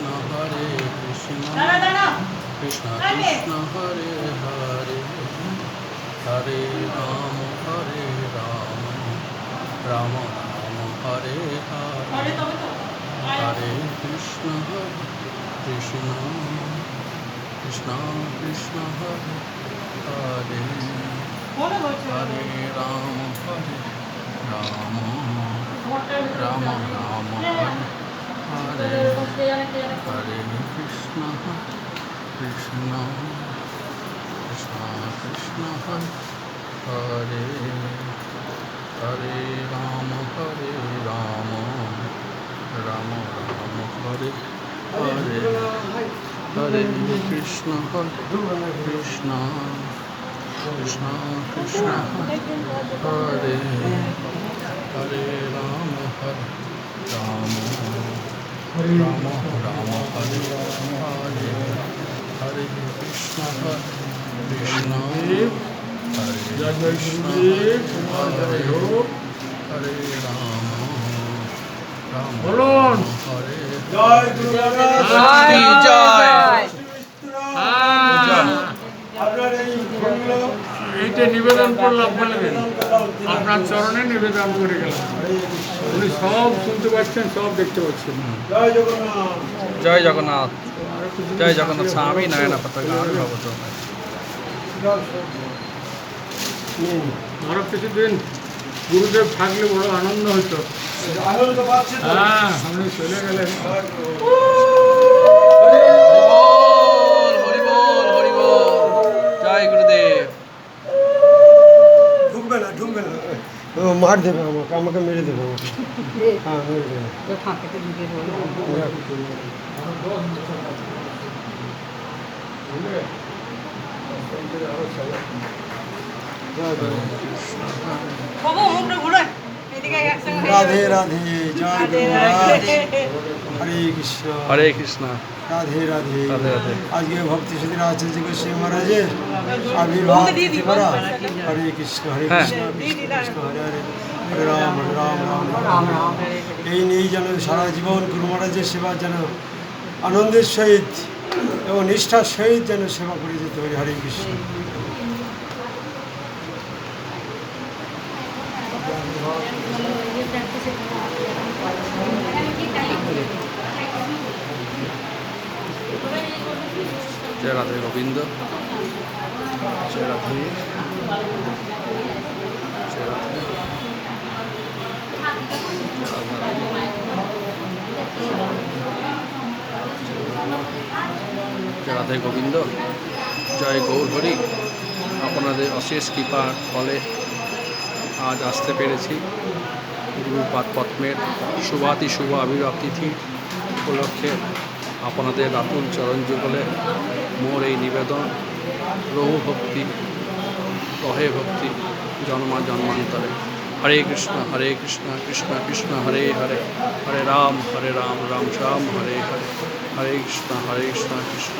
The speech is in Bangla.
কৃষ্ণ হরে কৃষ্ণ কৃষ্ণ কৃষ্ণ হরে হরে হরে রাম রাম রাম হরে হরে হরে কৃষ্ণ কৃষ্ণ কৃষ্ণ কৃষ্ণ হরে হরে হরে রাম রাম রাম রাম হরে হরে কৃষ্ণ কৃষ্ণ কৃষ্ণ কৃষ্ণ হরে হরে রাম রাম রাম হরে হরে হরে কৃষ্ণ কৃষ্ণ কৃষ্ণ কৃষ্ণ হরে হরে রাম রাম রাম রাম হরে হরে হরে কৃষ্ণ কৃষ্ণ হরে কৃষ্ণ হরে হরে রাম রাম হরে জয় গুরু জয় আপনার এই ফুলগুলো এইটা নিবেদন করলাম বলবেন আপনার চরণে নিবেদন করে গেলাম উনি সব শুনতে পাচ্ছেন সব দেখতে পাচ্ছেন জয় জগন্নাথ জয় জগন্নাথ জয় জগন্নাথ স্বামী নারায়ণ পতাকা ভবত আরো কিছুদিন গুরুদেব থাকলে বড় আনন্দ হতো আনন্দ পাচ্ছি তো হ্যাঁ আপনি চলে গেলেন হরি বল হরি বল জয় গুরুদেব ঢুকবে না ও মার দেবে আমাকে মেরে দেবে হ্যাঁ মেরে দেবে রাধে রাধে জয় গুরুরাজ হরে কৃষ্ণ হরে কৃষ্ণ রাধে রাধে রাধে রাধে আজকে ভক্তি সুধীর আচার্য গোস্বামী মহারাজের আবির্ভাব তিথি করা হরে কৃষ্ণ কৃষ্ণ কৃষ্ণ হরে হরে হরে রাম রাম রাম এই নিয়েই যেন সারা জীবন গুরু মহারাজের সেবা যেন আনন্দের সহিত এবং নিষ্ঠার সহিত যেন সেবা করে যেতে পারি হরে কৃষ্ণ জয় রাধে গোবিন্দ জয় রাধে জয় রাধে জয় রাধে গোবিন্দ জয় গৌর হরি আপনাদের অশেষ কৃপার ফলে আজ আসতে পেরেছি গুরুপাদ পদ্মের শুভাতি শুভ আবির্ভাব তিথি উপলক্ষে আপনাদের রাতুল চরণ যুগলে মোর এই নিবেদন রহু ভক্তি রহে ভক্তি জন্মা জন্মান্তরে হরে কৃষ্ণ কৃষ্ণ কৃষ্ণ হরে হরে হরে রাম রাম রাম হরে হরে হরে কৃষ্ণ কৃষ্ণ